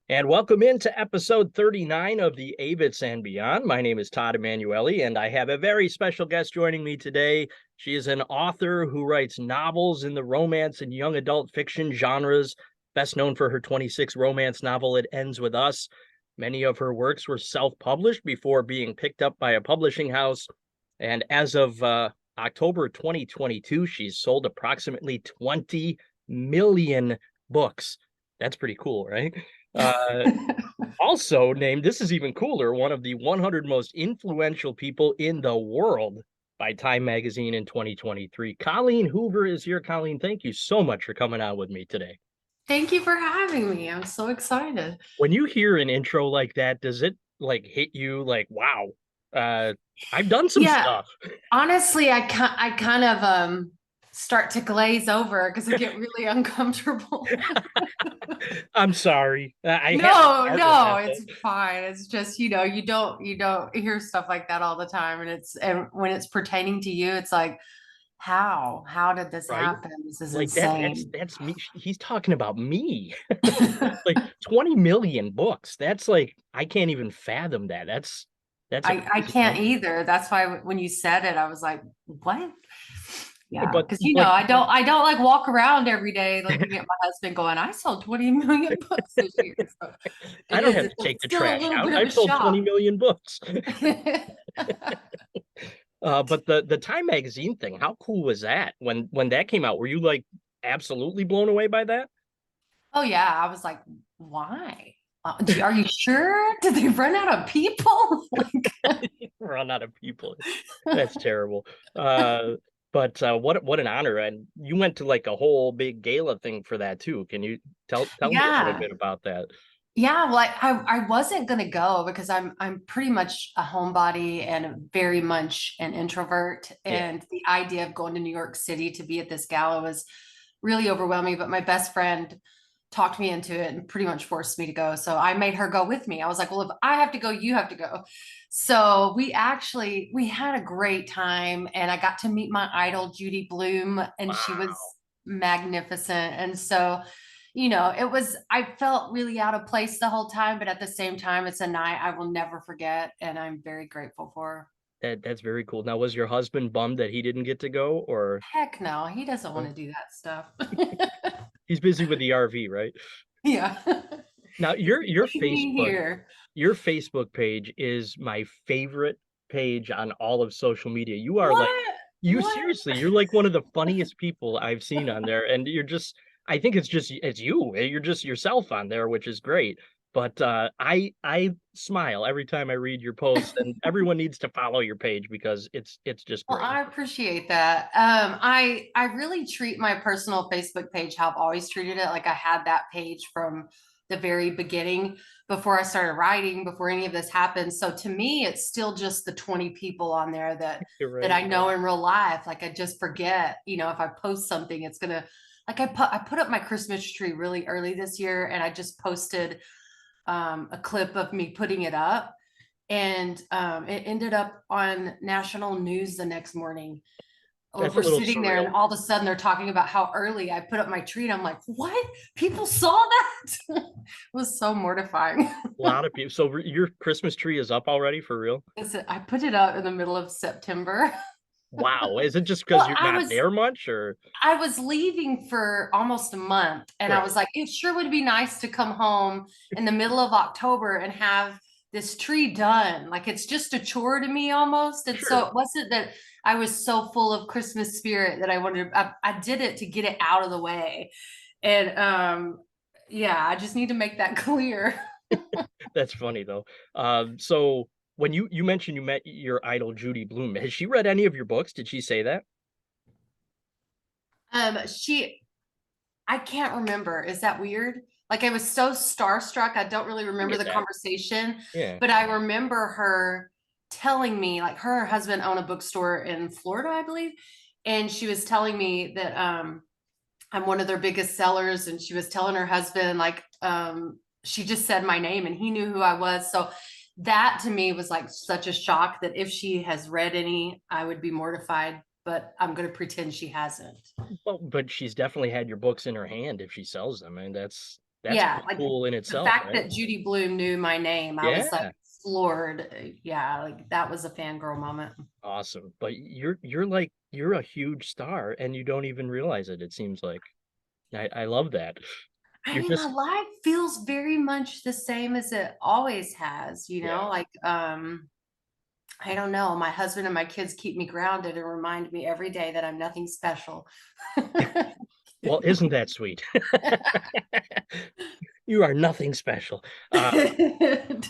And welcome into episode 39 of the Avetts And Beyond. My name is Todd Emanuele, and I have a very special guest joining me today. She is an author who writes novels in the romance and young adult fiction genres, best known for her 26 romance novel, It Ends With Us. Many of her works were self-published before being picked up by a publishing house. And as of October 2022, she's sold approximately 20 million books. That's pretty cool, right? Uh, Also named, this is even cooler, one of the 100 most influential people in the world by Time Magazine in 2023. Colleen Hoover is here. Colleen, thank you so much for coming on with me today. Thank you for having me. I'm so excited. When you hear an intro like that, does it like hit you like, wow, uh, I've done some Yeah, stuff? honestly, I kind of start to glaze over because I get really uncomfortable. I'm sorry. I had to No, start with no, that though. it's fine. It's just, you don't hear stuff like that all the time. And when it's pertaining to you, it's like, how did this Right? happen? This is Like that's insane. that's me. He's talking about me. Like 20 million books. That's like I can't even fathom that. That's I amazing, can't man. either. That's why when you said it, I was like, what? Yeah, Yeah, but because like I don't like walk around every day looking at my husband going, I sold 20 million books this year. So I it don't is, have it's to take the still a trash little out. bit of I've a sold 20 shock. million books. But the Time magazine thing, how cool was that when that came out? Were you like absolutely blown away by that? Oh yeah, I was like, why? Are you sure? Did they run out of people? Like, Run out of people. That's terrible. Uh, but what an honor. And you went to like a whole big gala thing for that too. Can you tell me a little yeah. bit about that? Yeah, well, I wasn't gonna go because I'm pretty much a homebody and very much an introvert. Yeah. And the idea of going to New York City to be at this gala was really overwhelming. But my best friend talked me into it and pretty much forced me to go. So I made her go with me. I was like, well, if I have to go, you have to go. So we had a great time and I got to meet my idol, Judy Bloom, and she Wow. was magnificent. And so I felt really out of place the whole time, but at the same time, it's a night I will never forget, and I'm very grateful for. That's very cool. Now, was your husband bummed that he didn't get to go, or Heck no, he doesn't want no? to do that stuff. He's busy with the RV, right? Yeah. Now, your Leave me Facebook here. your Facebook page is my favorite page on all of social media. You are like What? you What? seriously, you're like one of the funniest people I've seen on there, and you're just I think it's you. You're just yourself on there, which is great. But I smile every time I read your posts, and everyone needs to follow your page because it's just Well, great. I appreciate that. I really treat my personal Facebook page how I've always treated it. Like I had that page from the very beginning before I started writing, before any of this happened. So to me, it's still just the 20 people on there You're that right. I know in real life. Like I just forget, if I post something, it's gonna like I put up my Christmas tree really early this year and I just posted a clip of me putting it up and it ended up on national news the next morning. That's a We're little sitting there, surreal. and all of a sudden they're talking about how early I put up my tree. And I'm like, what? People saw that? It was so mortifying. A lot of people. So your Christmas tree is up already for real? Listen, I put it up in the middle of September. Wow. Is it just because Well, you're not there much, or I was leaving for almost a month, and I right? was like, it sure would be nice to come home in the middle of October and have this tree done. Like it's just a chore to me almost. And so Sure. it wasn't that I was so full of Christmas spirit that I did it to get it out of the way. And yeah, I just need to make that clear. That's funny though. So when you mentioned you met your idol Judy Bloom, has she read any of your books? Did she say that? She I can't remember. Is that weird? Like I was so starstruck, I don't really I remember get the that. conversation, Yeah. but I remember her telling me, like her husband owned a bookstore in Florida, I believe, and she was telling me that I'm one of their biggest sellers, and she was telling her husband like she just said my name and he knew who I was. So that to me was like such a shock that if she has read any, I would be mortified, but I'm going to pretend she hasn't. Well, but she's definitely had your books in her hand if she sells them, and That's Yeah, pretty like cool in the itself, fact right? that Judy Blume knew my name, I was like Yeah. floored. Yeah, like that was a fangirl moment. Awesome. But you're like you're a huge star and you don't even realize it, it seems like. I love that. I You're mean, my just life feels very much the same as it always has, yeah. like I don't know. My husband and my kids keep me grounded and remind me every day that I'm nothing special. Well, isn't that sweet? You are nothing special. Uh,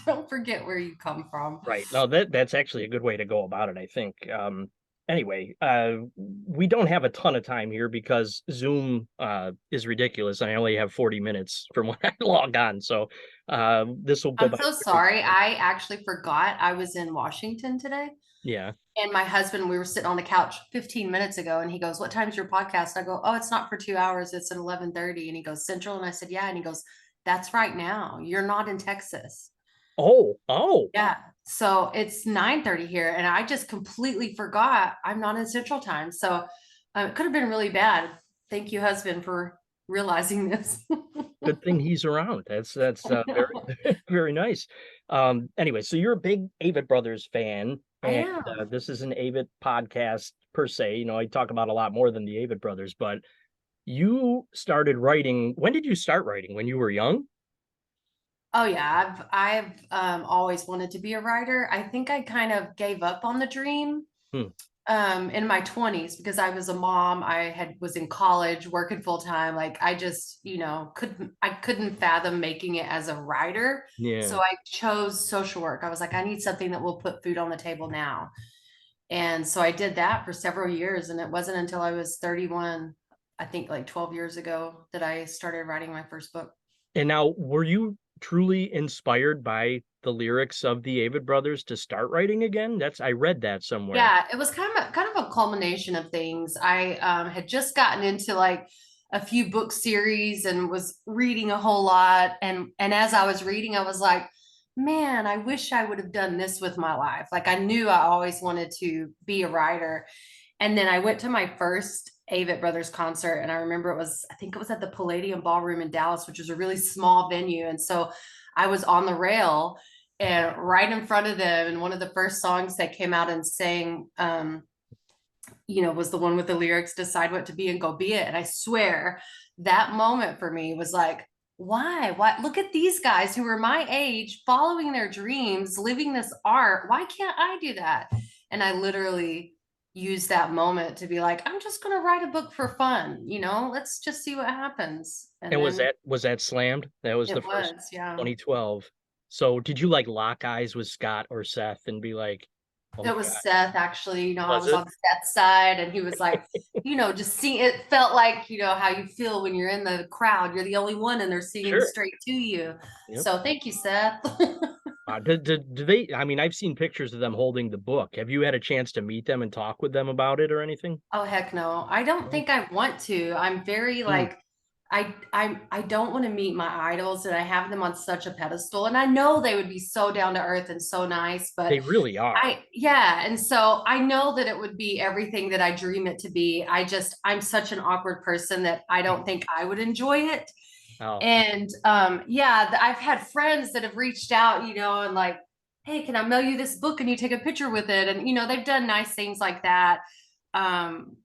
Don't forget where you come from. right. No, that's actually a good way to go about it, I think. Anyway, we don't have a ton of time here because Zoom is ridiculous. I only have 40 minutes from when I log on. So this will go I'm by so very sorry. quick. I actually forgot I was in Washington today. Yeah. And my husband, we were sitting on the couch 15 minutes ago, and he goes, "What time's your podcast?" I go, "Oh, it's not for 2 hours. It's at 11:30." And he goes, "Central?" And I said, "Yeah." And he goes, "That's right now. You're not in Texas." Oh. Yeah. So it's 9:30 here, and I just completely forgot I'm not in Central Time. So it could have been really bad. Thank you, husband, for realizing this. Good thing he's around. That's I very know. very nice. Anyway, so you're a big Avett Brothers fan, I and am. this is an Avett podcast per se. You know, I talk about a lot more than the Avett Brothers, but you started writing. When did you start writing? When you were young? Oh yeah, I've always wanted to be a writer. I think I kind of gave up on the dream Hmm. in my 20s because I was a mom. I was in college working full time. Like I just, couldn't fathom making it as a writer. Yeah. So I chose social work. I was like, I need something that will put food on the table now. And so I did that for several years. And it wasn't until I was 31, I think like 12 years ago, that I started writing my first book. And now, were you truly inspired by the lyrics of the Avett Brothers to start writing again? I read that somewhere. Yeah, it was kind of a culmination of things. I had just gotten into like a few book series and was reading a whole lot. And as I was reading, I was like, man, I wish I would have done this with my life. Like I knew I always wanted to be a writer. And then I went to my first Avett Brothers concert, and I remember I think it was at the Palladium Ballroom in Dallas, which was a really small venue. And so I was on the rail and right in front of them. And one of the first songs that came out and sang, was the one with the lyrics, "Decide what to be and go be it." And I swear that moment for me was like, why? Why? Look at these guys who are my age, following their dreams, living this art. Why can't I do that? And I literally used that moment to be like, I'm just going to write a book for fun. Let's just see what happens. And And was then that slammed? That was the it first was, yeah. 2012. So did you like lock eyes with Scott or Seth and be like, oh It my was God, Seth, actually. I was was it? on Seth's side, and he was like, just see, it felt like, how you feel when you're in the crowd. You're the only one, and they're singing Sure. straight to you. Yep. So thank you, Seth. Do they, I mean, I've seen pictures of them holding the book. Have you had a chance to meet them and talk with them about it or anything? Oh, heck no. I don't No? think I want to. I'm very Hmm. like, I don't want to meet my idols, and I have them on such a pedestal. And I know they would be so down to earth and so nice, but They really are. yeah. And so I know that it would be everything that I dream it to be. I'm such an awkward person that I don't think I would enjoy it. Oh, And yeah, I've had friends that have reached out, and like, hey, can I mail you this book and you take a picture with it? And, they've done nice things like that. Um,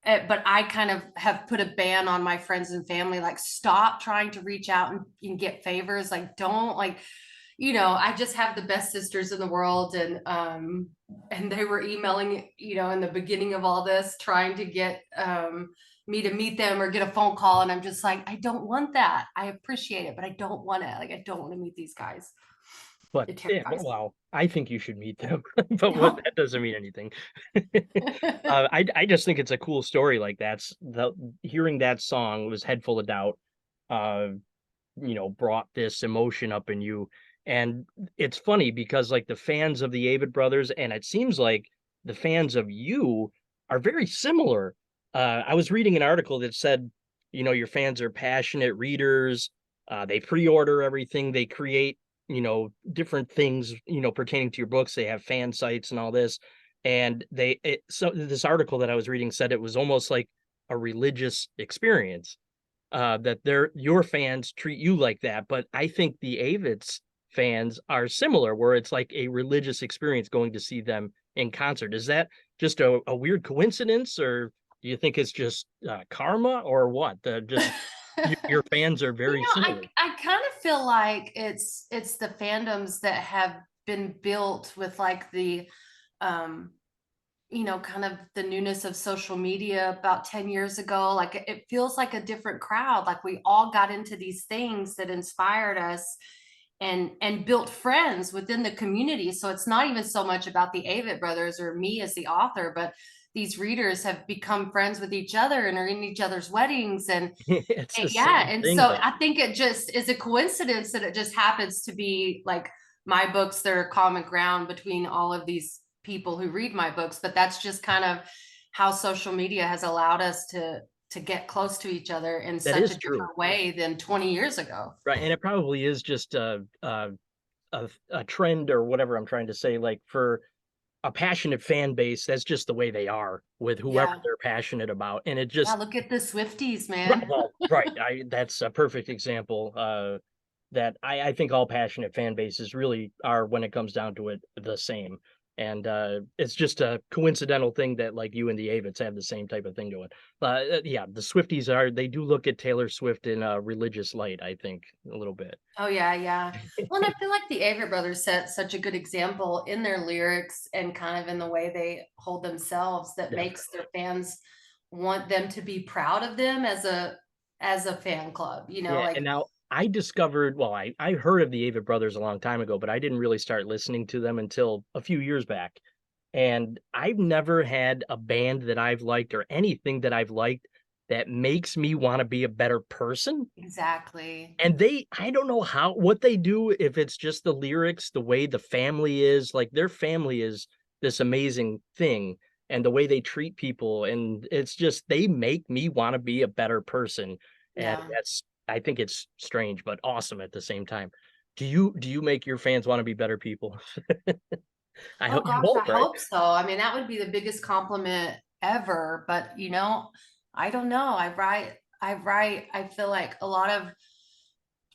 but I kind of have put a ban on my friends and family, like, stop trying to reach out and get favors. Like, don't, like, I just have the best sisters in the world. And they were emailing, in the beginning of all this, trying to get me to meet them or get a phone call. And I'm just like, I don't want that. I appreciate it, but I don't want it. Like, I don't want to meet these guys. but It yeah, terrifies well, I think you should meet them, but what me. that doesn't mean anything. I just think it's a cool story. Like that's the hearing that song was Head Full of Doubt. Uh, brought this emotion up in you. And it's funny because like the fans of the Avett Brothers, and it seems like the fans of you are very similar. I was reading an article that said, your fans are passionate readers. They pre-order everything. They create, different things, pertaining to your books. They have fan sites and all this. And so this article that I was reading said it was almost like a religious experience. that your fans treat you like that. But I think the Avets fans are similar, where it's like a religious experience going to see them in concert. Is that just a weird coincidence, or do you think it's just karma, or what? Just your fans are very similar. I kind of feel like it's the fandoms that have been built with like the um kind of the newness of social media about 10 years ago. Like it feels like a different crowd. Like we all got into these things that inspired us and built friends within the community. So it's not even so much about the Avett brothers or me as the author, but these readers have become friends with each other and are in each other's weddings It's the yeah, same and thing, so though. I think it just is a coincidence that it just happens to be like my books that are common ground between all of these people who read my books, but that's just kind of how social media has allowed us to get close to each other in That such a is true. different way than 20 years ago. Right, and it probably is just a trend or whatever I'm trying to say. Like for a passionate fan base, that's just the way they are with whoever Yeah. they're passionate about, and it Yeah, just look at the Swifties, right. man. Well, right. That's a perfect example. That I think all passionate fan bases really are, when it comes down to it, the same. And it's just a coincidental thing that like you and the Avets have the same type of thing going. Yeah, the Swifties they do look at Taylor Swift in a religious light, I think, a little bit. Oh yeah, yeah. Well, and I feel like the Avett brothers set such a good example in their lyrics and kind of in the way they hold themselves that makes Definitely. their fans want them to be proud of them as a fan club, Yeah, like and now I discovered, well, I heard of the Avett Brothers a long time ago, but I didn't really start listening to them until a few years back. And I've never had a band that I've liked or anything that I've liked that makes me want to be a better person. exactly. And I don't know what they do, if it's just the lyrics, the way the family is, like their family is this amazing thing, and the way they treat people. And it's just, they make me want to be a better person. And Yeah. I think it's strange, but awesome at the same time. Do you make your fans want to be better people? I Oh hope you gosh, I hope, right? hope so. I mean, that would be the biggest compliment ever, but I don't know. I feel like a lot of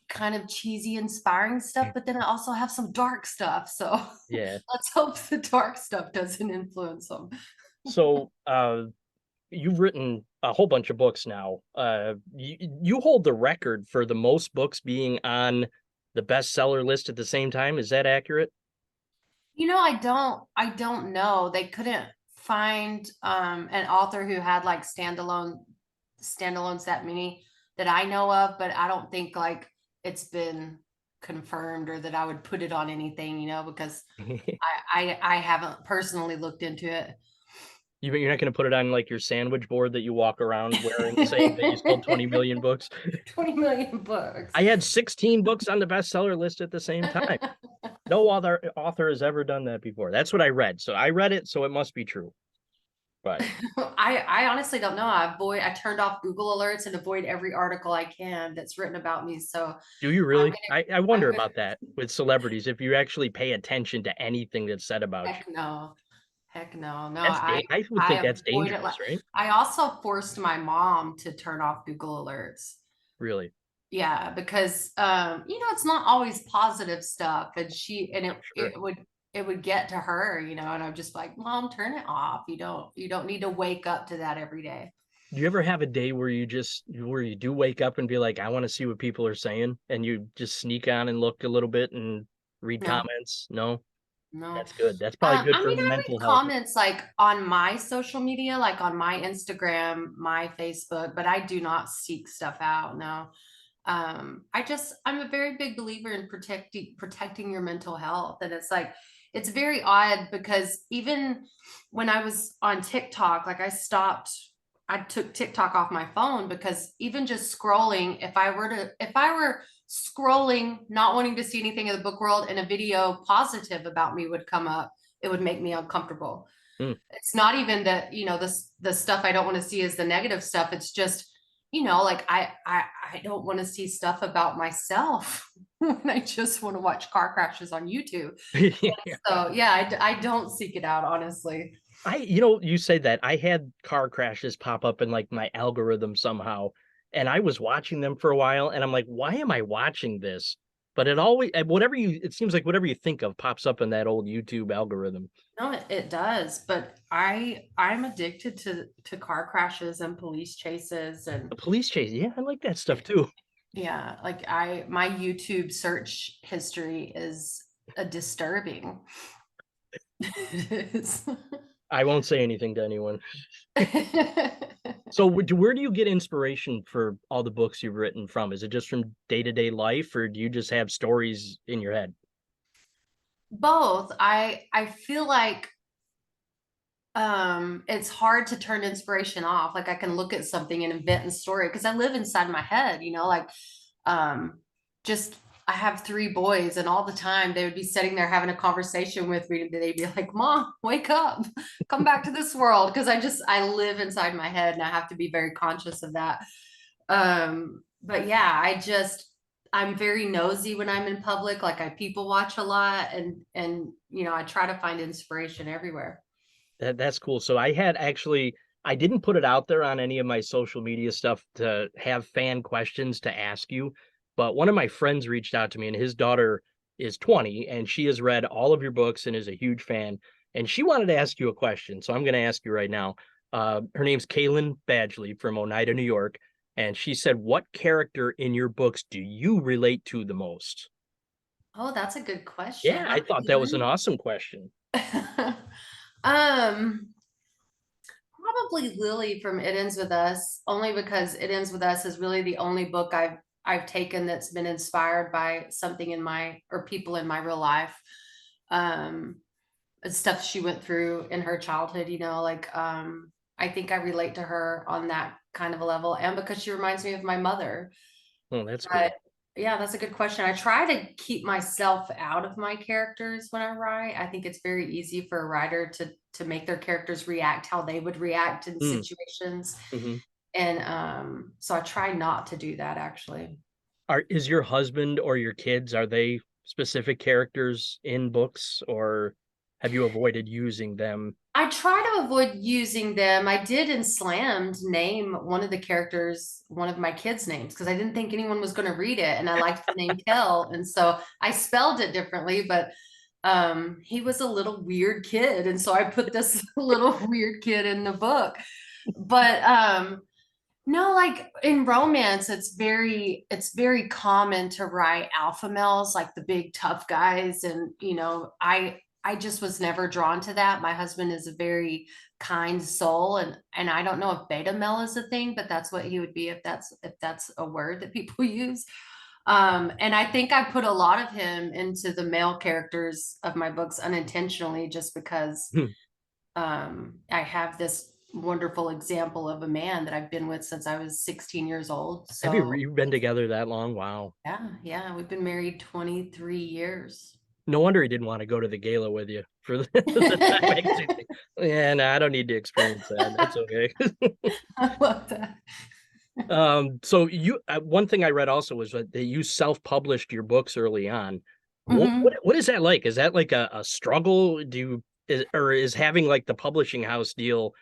kind of cheesy, inspiring stuff, but then I also have some dark stuff. So Yeah. let's hope the dark stuff doesn't influence them. So, you've written a whole bunch of books now. You hold the record for the most books being on the bestseller list at the same time. Is that accurate? I don't know. They couldn't find an author who had like standalones that many that I know of, but I don't think like it's been confirmed or that I would put it on anything, because I haven't personally looked into it. You're not going to put it on like your sandwich board that you walk around wearing, saying that you sold 20 million books. 20 million books. I had 16 books on the bestseller list at the same time. No other author has ever done that before. That's what I read. So I read it, so it must be true. But I honestly don't know. I turned off Google alerts and avoid every article I can that's written about me. So do you I'm really? I wonder I'm about that with celebrities, if you actually pay attention to anything that's said about you. heck no. Heck no. No, I would think I that's avoid it. Like dangerous, right? I also forced my mom to turn off Google alerts. Really? Yeah, because it's not always positive stuff. And Sure. it would get to her, and I'm just like, Mom, turn it off. You don't need to wake up to that every day. Do you ever have a day where where you do wake up and be like, I want to see what people are saying, and you just sneak on and look a little bit and read No, comments? No, no. that's good. That's probably good I for mean, I read mental health. comments like on my social media, like on my Instagram, my Facebook, but I do not seek stuff out. No. I'm a very big believer in protecting your mental health. And it's like, it's very odd because even when I was on TikTok, like I took TikTok off my phone because even just scrolling, if I were scrolling, not wanting to see anything in the book world and a video positive about me would come up, it would make me uncomfortable. Hmm. It's not even that, the stuff I don't want to see is the negative stuff. It's just, like I don't want to see stuff about myself when I just want to watch car crashes on YouTube. Yeah. So yeah, I don't seek it out, honestly. You say that I had car crashes pop up in like my algorithm somehow. and I was watching them for a while, and I'm like, why am I watching this? But it seems like whatever you think of pops up in that old YouTube algorithm. No, it does, but I'm addicted to car crashes and police chases and The police chase, yeah, I like that stuff too. yeah, like my YouTube search history is a disturbing. It is. I won't say anything to anyone. So where do you get inspiration for all the books you've written from? Is it just from day-to-day life, or do you just have stories in your head? Both. I feel like it's hard to turn inspiration off. Like I can look at something and invent a story because I live inside my head, like um just I have three boys and all the time they would be sitting there having a conversation with me and they'd be like, Mom, wake up, come back to this world. Because I live inside my head and I have to be very conscious of that. But yeah, I'm very nosy when I'm in public. Like I people watch a lot and I try to find inspiration everywhere. That's cool. So I didn't put it out there on any of my social media stuff to have fan questions to ask you, but one of my friends reached out to me, and his daughter is 20 and she has read all of your books and is a huge fan. And she wanted to ask you a question. So I'm going to ask you right now. Her name's Kaylin Badgley from Oneida, New York. And she said, what character in your books do you relate to the most? Oh, that's a good question. Yeah, Hi, I thought that was an Keelan. awesome question. Um, Probably Lily from It Ends With Us, only because It Ends With Us is really the only book I've taken that's been inspired by something in my or people in my real life. Um, Stuff she went through in her childhood, I think I relate to her on that kind of a level, and because she reminds me of my mother. Oh, that's But cool. yeah, that's a good question. I try to keep myself out of my characters when I write. I think it's very easy for a writer to make their characters react how they would react in Mm, situations. mhm. And so I try not to do that actually. Is your husband or your kids, are they specific characters in books, or have you avoided using them? I try to avoid using them. I did in Slammed name one of the characters, one of my kids' names, because I didn't think anyone was going to read it. And I liked the name Kel. And so I spelled it differently, but he was a little weird kid. And so I put this little weird kid in the book. But no, like in romance, it's very common to write alpha males, like the big tough guys. And I just was never drawn to that. My husband is a very kind soul, and I don't know if beta male is a thing, but that's what he would be if that's a word that people use. And I think I put a lot of him into the male characters of my books unintentionally, just because Hmm. I have this wonderful example of a man that I've been with since I was 16 years old. Have you So you've been together that long? Wow. yeah, yeah, we've been married 23 years. No wonder he didn't want to go to the gala with you for the Time magazine thing. Yeah, no, I don't need to experience that. That's okay. I love that. So one thing I read also was that you self-published your books early on. What Mhm. what what is that like? Is that like a struggle? Or is having like the publishing house deal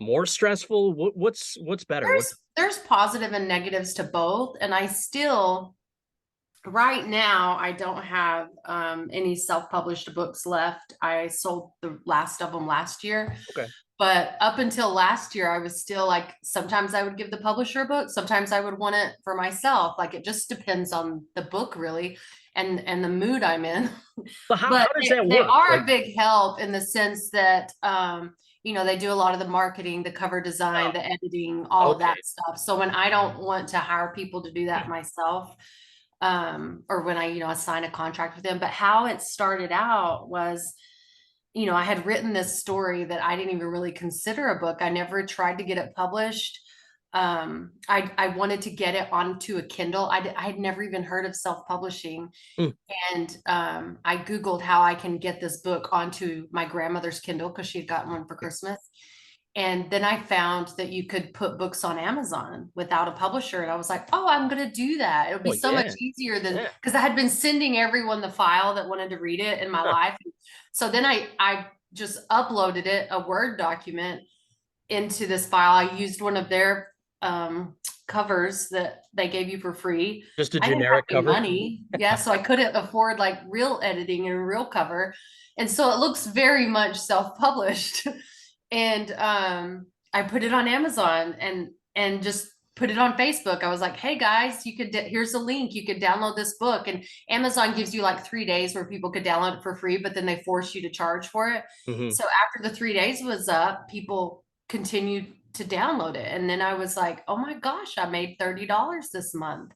more stressful? What's better? There's positive and negatives to both, and I still right now I don't have any self-published books left. I sold the last of them last year. Okay. But up until last year, I was still like, sometimes I would give the publisher a book, sometimes I would want it for myself. Like it just depends on the book really and the mood I'm in. But how But how does they, that they work? are Like, a big help in the sense that they do a lot of the marketing, the cover design, the editing, all of that okay. stuff. So when I don't want to hire people to do that myself, or when I sign a contract with them. But how it started out was, I had written this story that I didn't even really consider a book. I never tried to get it published. I wanted to get it onto a Kindle. I had never even heard of self-publishing. Hmm. And I Googled how I can get this book onto my grandmother's Kindle because she had gotten one for Christmas. And then I found that you could put books on Amazon without a publisher. And I was like, oh, I'm going to do that. It'll be Oh so much yeah. easier than Yeah. because I had been sending everyone the file that wanted to read it in my Huh. life. So then I just uploaded it, a Word document, into this file. I used one of their covers that they gave you for free. Just a I didn't have generic any cover. money. Yeah, so I couldn't afford like real editing and a real cover. And so it looks very much self-published. And I put it on Amazon and just put it on Facebook. I was like, hey guys, here's a link. You could download this book. And Amazon gives you like 3 days where people could download it for free, but then they force you to charge for it. Mhm. So after the 3 days was up, people continued to download it. And then I was like, oh my gosh, I made $30 this month.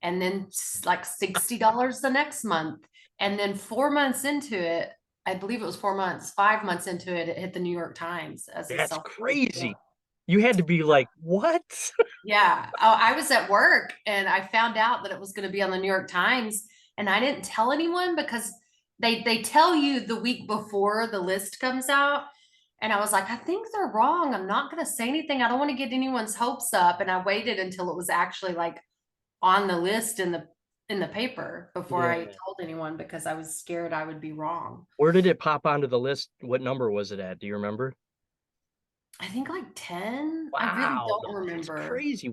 And then like $60 the next month. And then 4 months into it, I believe it was 4 months, 5 months into it, it hit the New York Times as a That's self-published book. crazy. You had to be like, what? Yeah. I was at work and I found out that it was going to be on the New York Times, and I didn't tell anyone because they tell you the week before the list comes out. And I was like, I think they're wrong. I'm not going to say anything. I don't want to get anyone's hopes up. And I waited until it was actually like on the list in the paper before I Yeah. told anyone, because I was scared I would be wrong. Where did it pop onto the list? What number was it at? Do you remember? I think like 10. I really Wow, don't that's remember. crazy.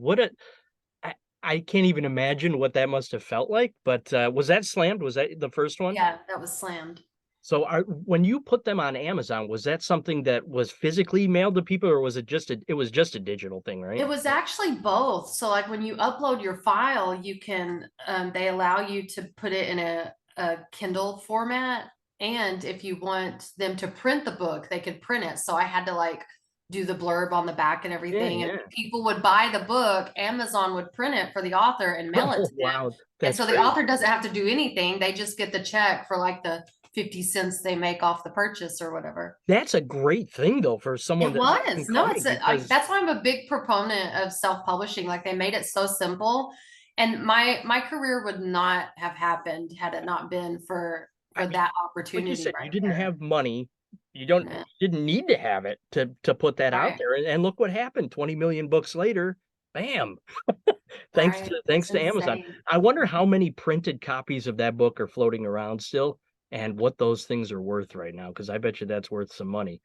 I, I can't even imagine what that must have felt like. But was that slammed? Was that the first one? Yeah, that was slammed. So when you put them on Amazon, was that something that was physically mailed to people, or was it just a digital thing, right? It was actually both. So like when you upload your file, you can they allow you to put it in a Kindle format. And if you want them to print the book, they could print it. So I had to like do the blurb on the back and Yeah, everything. And yeah. people would buy the book, Amazon would print it for the author and mail it Oh, to them. wow, And that's so the crazy. author doesn't have to do anything. They just get the check for like the 50 cents they make off the purchase or whatever. That's a great thing though for someone It that's up and was. No, coming because that's why I'm a big proponent of self-publishing. Like they made it so simple. And my career would not have happened had it not been I for mean, that like you opportunity said, you right didn't there. have money. You Yeah, didn't need to have it to put that out right, there. And look what happened. 20 million books later, bam. right. Thanks It's to Amazon. insane. I wonder how many printed copies of that book are floating around still and what those things are worth right now, because I bet you that's worth some money.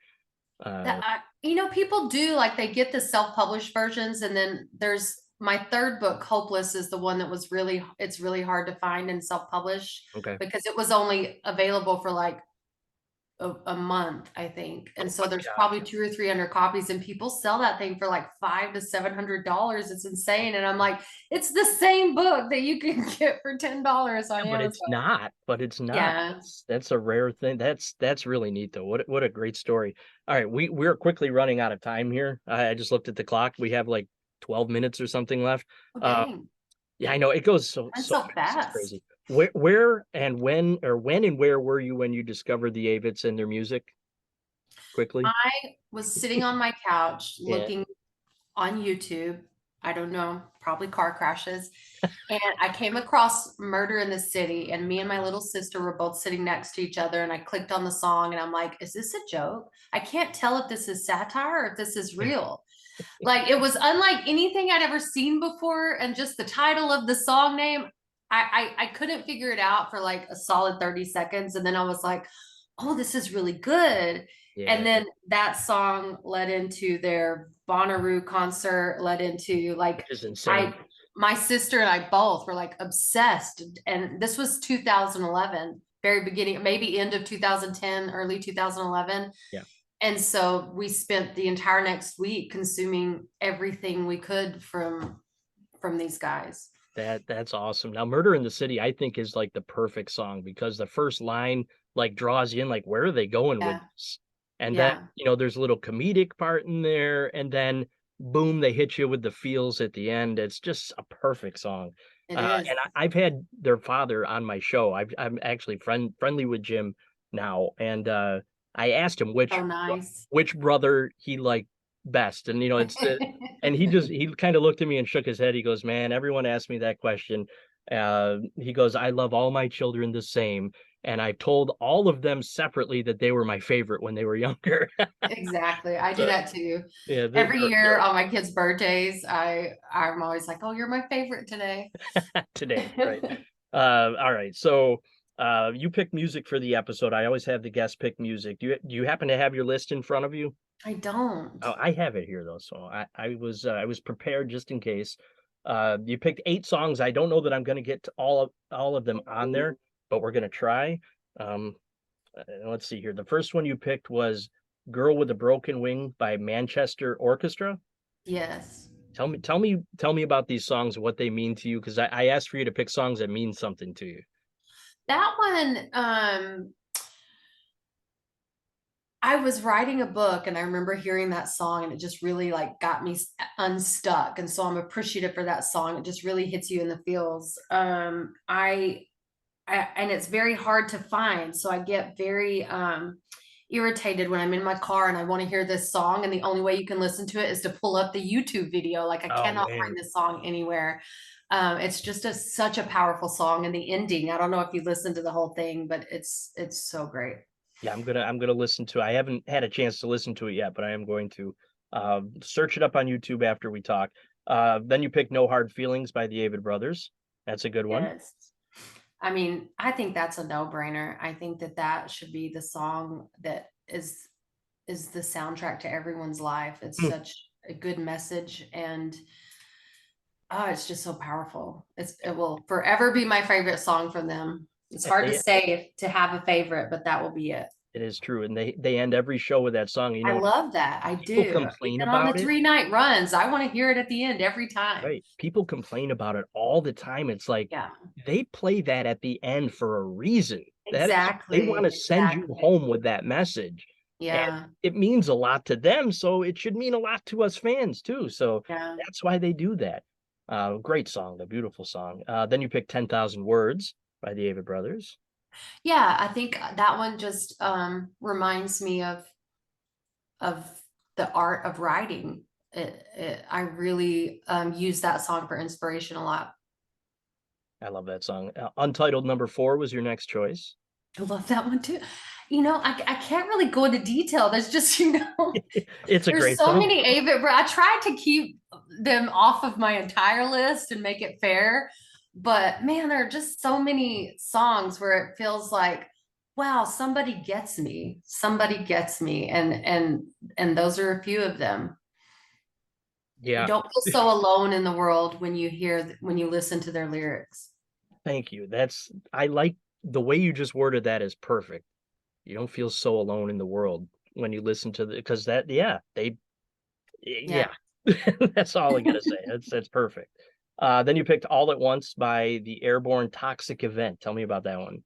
Uh, People do like they get the self-published versions, and then there's my third book, Hopeless, is the one that was it's really hard to find and self-publish okay. because it was only available for like a month, I think. Oh And my so there's God. probably 200 or 300 copies, and people sell that thing for like $500 to $700. It's insane. And I'm like, it's the same book that you can get for $10 on Yeah, but it's Amazon. not. But it's not. Yeah. That's a rare thing. That's really neat though. What a great story. All right, we're quickly running out of time here. I just looked at the clock. We have like 12 minutes or something left. Oh, Uh, dang. yeah, I know it goes And so so fast. It's fast. crazy. Where and when and where were you when you discovered the Avets and their music? Quickly. I was sitting on my couch Yeah. looking on YouTube. I don't know, probably car crashes. And I came across Murder in the City, and me and my little sister were both sitting next to each other. And I clicked on the song, and I'm like, is this a joke? I can't tell if this is satire or if this is real. Like, it was unlike anything I'd ever seen before. And just the title of the song name, I couldn't figure it out for like a solid 30 seconds. And then I was like, oh, this is really good. And Yeah. then that song led into their Bonnaroo concert, led into like, Which is insane. I, my sister and I both were like obsessed. And this was 2011, very beginning, maybe end of 2010, early 2011. Yeah. And so we spent the entire next week consuming everything we could from these guys. That's awesome. Now, Murder in the City, I think, is like the perfect song because the first line like draws you in, like, where are they going with Yeah. this? And then, Yeah. there's a little comedic part in there, and then boom, they hit you with the feels at the end. It's just a perfect song. It is. And I've had their father on my show. I'm actually friendly with Jim now, and I asked him So nice. which brother he liked best, and and he kind of looked at me and shook his head. He goes, "Man, everyone asked me that question." He goes, "I love all my children the same, and I told all of them separately that they were my favorite when they were younger." Exactly. I do So, that too. yeah, Every year on my kids' birthdays, I'm always like, "Oh, you're my favorite today." today, right? All right. So, you pick music for the episode. I always have the guest pick music. Do you happen to have your list in front of you? I don't. Oh, I have it here though, so I was prepared just in case. You picked 8 songs. I don't know that I'm gonna get to all of them on there, but we're gonna try. Um, let's see here. The first one you picked was "Girl with a Broken Wing" by Manchester Orchestra. Yes. Tell me about these songs, what they mean to you, because I asked for you to pick songs that mean something to you. That one, I was writing a book and I remember hearing that song and it just really like got me unstuck. And so I'm appreciative for that song. It just really hits you in the feels. And it's very hard to find. So I get very irritated when I'm in my car and I want to hear this song. And the only way you can listen to it is to pull up the YouTube video. Like I Oh cannot man. find this song anywhere. It's just such a powerful song. And the ending, I don't know if you listened to the whole thing, but it's so great. Yeah, I'm gonna listen to. I haven't had a chance to listen to it yet, but I am going to search it up on YouTube after we talk. Then you pick "No Hard Feelings" by the Avid Brothers. That's a good one. Yes. I mean, I think that's a no-brainer. I think that that should be the song that is the soundtrack to everyone's life. It's Hmm. such a good message and oh, it's just so powerful. It will forever be my favorite song from them. It's hard to They, say to have a favorite, but that will be it. it is true, and they end every show with that song. You I know, love that. I people do. complain Even on the about it. 3 night runs, I want to hear it at the end every time. Right. People complain about it all the time. It's like Yeah, they play that at the end for a reason. That is, they want exactly. to send you Exactly. home with that message. And Yeah. it means a lot to them, so it should mean a lot to us fans too. So Yeah. that's why they do that. Great song, a beautiful song. Then you pick 10,000 Words by the Avid Brothers. Yeah, I think that one just reminds me of the art of writing. I really use that song for inspiration a lot. I love that song. Untitled number 4 was your next choice. I love that one too. I can't really go into detail. There's just, It's a there's great so song. many Avid, but I tried to keep them off of my entire list and make it fair. But man, there are just so many songs where it feels like, wow, somebody gets me. Somebody gets me. And those are a few of them. You Yeah. don't feel so alone in the world when when you listen to their lyrics. Thank you. I like the way you just worded that is perfect. You don't feel so alone in the world when you listen to the because that yeah, Yeah. yeah. That's all I gotta say. That's perfect. Then you picked All at Once by the Airborne Toxic Event. Tell me about that one.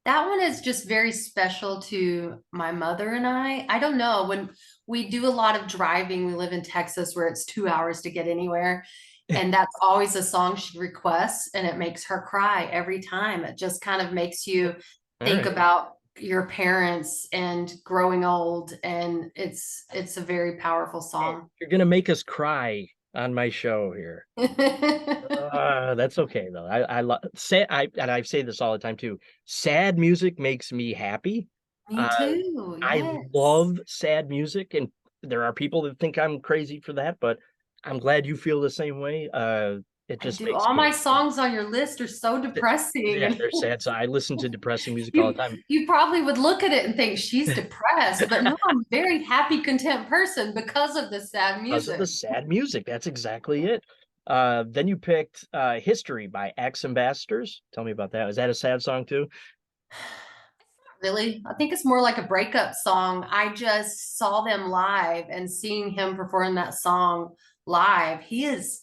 That one is just very special to my mother and I. I don't know. When we do a lot of driving, we live in Texas where it's 2 hours to get anywhere. And that's always a song she requests, and it makes her cry every time. It just kind of makes you All think right. about your parents and growing old. And it's a very powerful Oh, song. you're gonna make us cry on my show here. That's okay though. I love sad. I say this all the time too. Sad music makes me happy. Me Uh, too. I Yes. love sad music, and there are people that think I'm crazy for that, but I'm glad you feel the same way. It I just do. makes All me my songs on your list are so depressing. yeah, And they're sad. So I listen to depressing music all the you time you probably would look at it and think she's depressed, but no, I'm a very happy, content person because of the sad because of the music. sad music. That's exactly it. Then you picked History by Axe Ambassadors. Tell me about that. Is that a sad song too? Really, I think it's more like a breakup song. I just saw them live and seeing him perform that song live. He is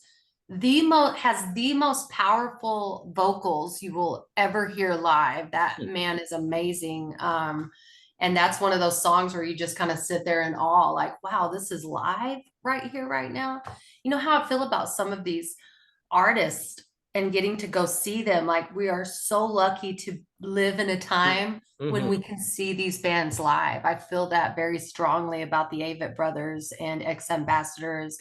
the most powerful vocals you will ever hear live. That Hmm. man is amazing. And that's one of those songs where you just kind of sit there in awe, like, wow, this is live right here, right now. You know how I feel about some of these artists and getting to go see them. Like we are so lucky to live in a time when Mm-hmm. we can see these bands live. I feel that very strongly about the Avett Brothers and Ex Ambassadors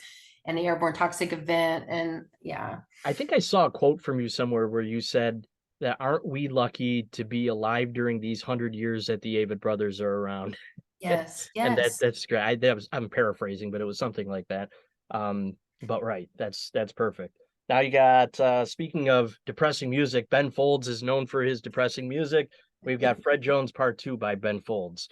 and the Airborne Toxic Event. And yeah, I think I saw a quote from you somewhere where you said that aren't we lucky to be alive during these 100 years that the Avid brothers are around? yes, And yes. that's great. I'm paraphrasing, but it was something like that. But right, that's perfect. Now you got speaking of depressing music, Ben Folds is known for his depressing music. We've got Fred Jones Part 2 by Ben Folds.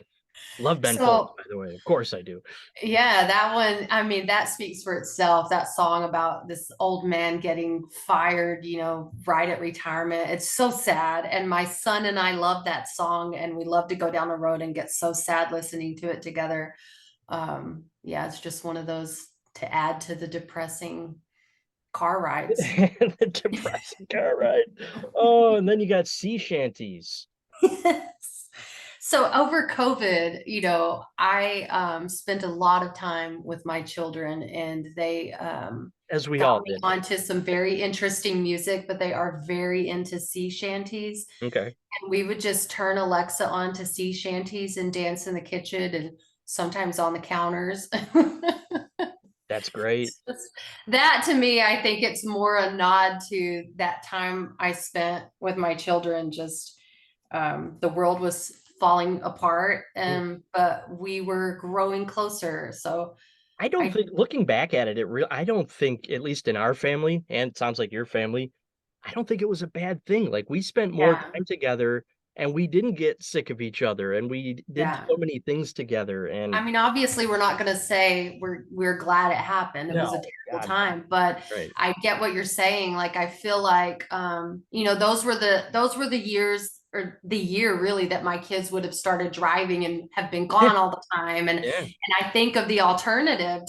Love Ben Folds, So by the way. Of course I do. yeah, that one, I mean, that speaks for itself. That song about this old man getting fired, right at retirement. It's so sad. And my son and I love that song, and we love to go down the road and get so sad listening to it together. Yeah, it's just one of those to add to the depressing car rides. The depressing car ride. Oh, and then you got sea shanties. So over COVID, I spent a lot of time with my children, and they As we got all me did. onto some very interesting music, but they are very into sea shanties. Okay. And we would just turn Alexa on to sea shanties and dance in the kitchen and sometimes on the counters. That's great. That to me, I think it's more a nod to that time I spent with my children. Just the world was falling apart, Yeah. but we were growing closer. So I don't I, think, looking back at it, I don't think, at least in our family, and it sounds like your family, I don't think it was a bad thing. Like, we spent more yeah, time together and we didn't get sick of each other and we did yeah. so many things together. I And mean, obviously, we're not going to say we're glad it happened. It was a no, terrible God, time, but right. I get what you're saying. Like, I feel like, those were the years, or the year really, that my kids would have started driving and have been gone all the time. Yeah. And I think of the alternative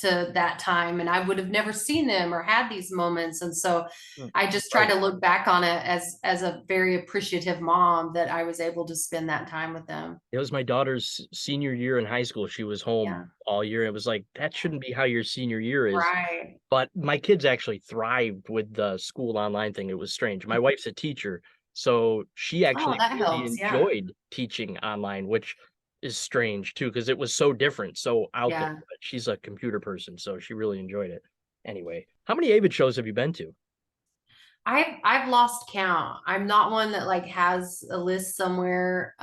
to that time, and I would have never seen them or had these moments. And so I just try Right. to look back on it as a very appreciative mom that I was able to spend that time with them. It was my daughter's senior year in high school. She was home Yeah. all year. It was like, that shouldn't be how your senior year is. Right. But my kids actually thrived with the school online thing. It was strange. My wife's a teacher, so she Oh, actually that really helps. Yeah. enjoyed teaching online, which is strange too, because it was so different, so out there. Yeah. But she's a computer person, so she really enjoyed it. Anyway, how many Avid shows have you been to? I've lost count. I'm not one that like has a list somewhere.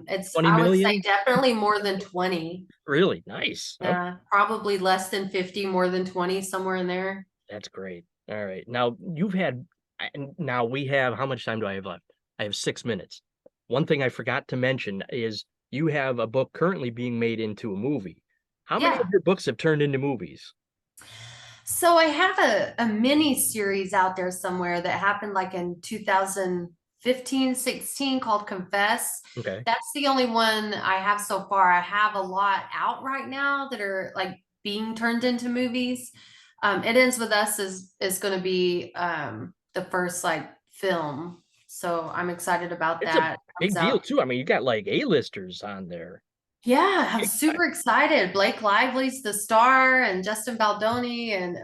It's 20 I would say million? definitely more than 20. Really nice. Okay, Yeah, probably less than 50, more than 20, somewhere in there. that's great. All right. Now you've had, and now we have, how much time do I have left? I have 6 minutes. One thing I forgot to mention is you have a book currently being made into a movie. How many of Yeah. your books have turned into movies? So I have a mini series out there somewhere that happened like in 2015, 16, called Confess. Okay. That's the only one I have so far. I have a lot out right now that are like being turned into movies. It Ends With Us is going to be the first like film. So I'm excited about It's a that. It comes big deal out. too. I mean, you got like A-listers on there. Yeah, I'm Big time. super excited. Blake Lively's the star, and Justin Baldoni, and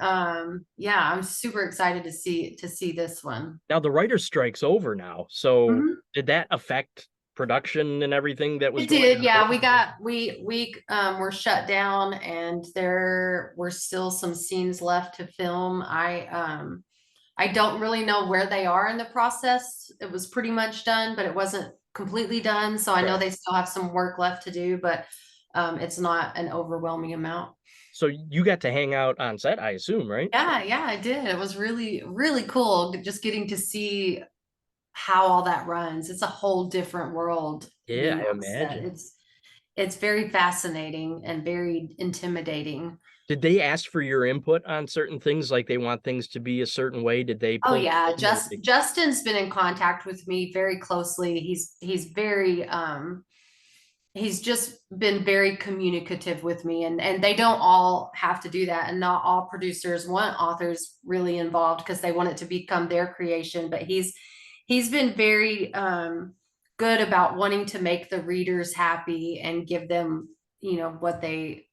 yeah, I'm super excited to see this one. Now the writer's strike's over now. So Mhm. did that affect production and everything that was It going did, on? yeah. We were shut down, and there were still some scenes left to film. I don't really know where they are in the process. It was pretty much done, but it wasn't completely done. So I know Right. they still have some work left to do, but it's not an overwhelming amount. So you got to hang out on set, I assume, right? Yeah, yeah, I did. It was really, really cool just getting to see how all that runs. It's a whole different world Yeah, being I on set. imagine. It's very fascinating and very intimidating. Did they ask for your input on certain things, like they want things to be a certain way? Did they Oh pull yeah, you in or they, Justin's been in contact with me very closely. He's very he's just been very communicative with me, and they don't all have to do that, and not all producers want authors really involved because they want it to become their creation, but he's been very good about wanting to make the readers happy and give them what they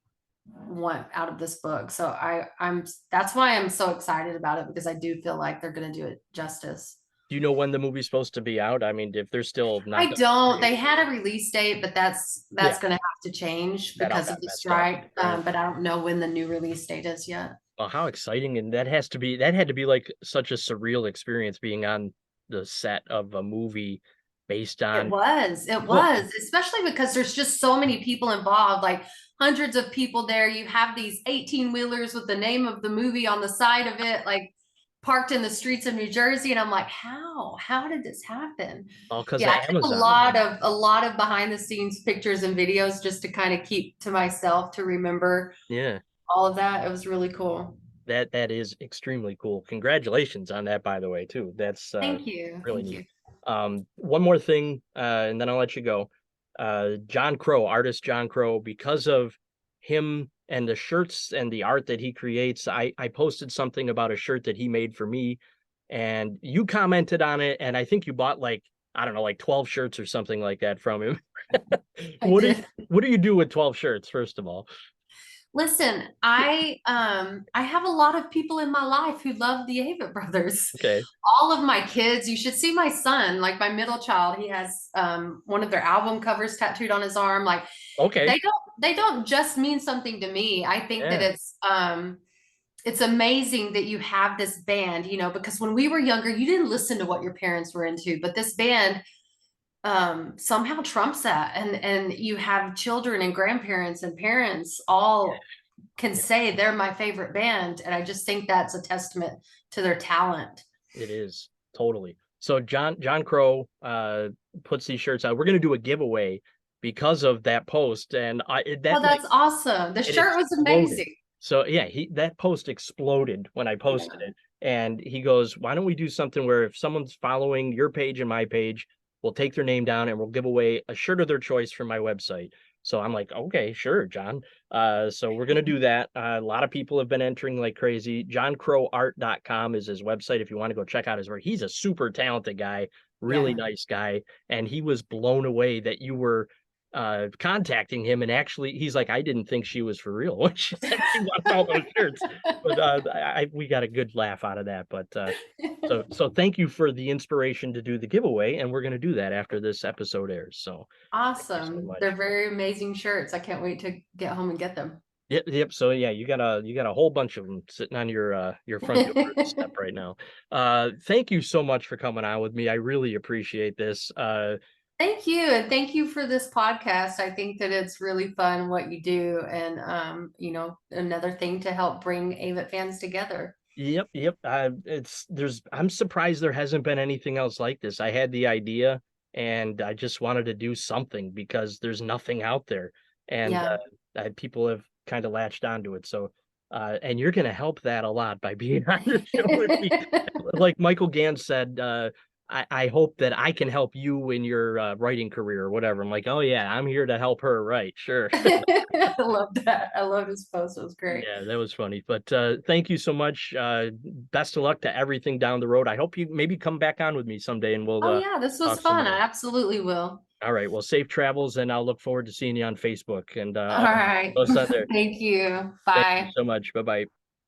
want out of this book. So I'm that's why I'm so excited about it, because I do feel like they're going to do it justice. do you know when the movie's supposed to be out? I mean, if they're still not I done don't. They creating, had a release date, but yeah, that's going to have to change that all because got of the messed up, strike. right? But I don't know when the new release date is yet. Well, how exciting. And that had to be like such a surreal experience being on the set of a movie based It on was. It book. was, especially because there's just so many people involved, like hundreds of people there. You have these 18 wheelers with the name of the movie on the side of it, like parked in the streets of New Jersey, and I'm like, how did this happen? All because Yeah, of I took a Amazon. lot of behind the scenes pictures and videos just to kind of keep to myself to remember Yeah. all of that. It was really cool. That is extremely cool. Congratulations on that, by the way, too. That's Thank you. really Thank neat. you. One more thing, and then I'll let you go. John Crow, artist John Crow, because of him and the shirts and the art that he creates, I posted something about a shirt that he made for me, and you commented on it, and I think you bought like, I don't know, like 12 shirts or something like that from him. I did. What do you do with 12 shirts, first of all? Listen, I have a lot of people in my life who love the Avett brothers. Okay. All of my kids, you should see my son, like my middle child, he has one of their album covers tattooed on his arm. Like Okay. they don't just mean something to me. I think that Yeah. it's amazing that you have this band, you know, because when we were younger, you didn't listen to what your parents were into, but this band somehow trumps that, and you have children and grandparents and parents all can say they're my favorite band, and I just think that's a testament to their talent. It is totally. So John Crow puts these shirts out. We're gonna do a giveaway because of that post, and Oh, that like that's awesome. The it shirt was exploded. amazing. So yeah, he that post exploded when I posted it, and he goes, "Why don't we do something where if someone's following your page and my page, we'll take their name down and we'll give away a shirt of their choice from my website." So I'm like, okay, sure, John. So we're gonna do that. A lot of people have been entering like crazy. JohnCrowArt.com is his website if you want to go check out his work. He's a super talented guy, really Yeah. nice guy, and he was blown away that you were contacting him, and actually he's like, I didn't think she was for real when she said she wanted all those shirts, but we got a good laugh out of that. But so thank you for the inspiration to do the giveaway, and we're going to do that after this episode airs, so thank you so Awesome. much. They're very amazing shirts. I can't wait to get home and get them. Yep. So yeah, you got a whole bunch of them sitting on your front door step right now. Thank you so much for coming on with me. I really appreciate this. Thank you. And thank you for this podcast. I think that it's really fun what you do. And, you know, another thing to help bring Avett fans together. Yep. I'm surprised there hasn't been anything else like this. I had the idea and I just wanted to do something because there's nothing out there, and Yeah. people have kind of latched onto it. So, and you're going to help that a lot by being on the show with me. Like Michael Gans said, I hope that I can help you in your writing career or whatever. I'm like, oh yeah, I'm here to help her write. Sure. I love that. I love his post. It was great. Yeah, that was funny. But thank you so much. Best of luck to everything down the road. I hope you maybe come back on with me someday and we'll Oh, yeah. This was talk some fun. I more. absolutely will. All right. Well, safe travels, and I'll look forward to seeing you on Facebook, and All I'll right. post on there. Thank you. Thank you Bye. so much. Bye bye.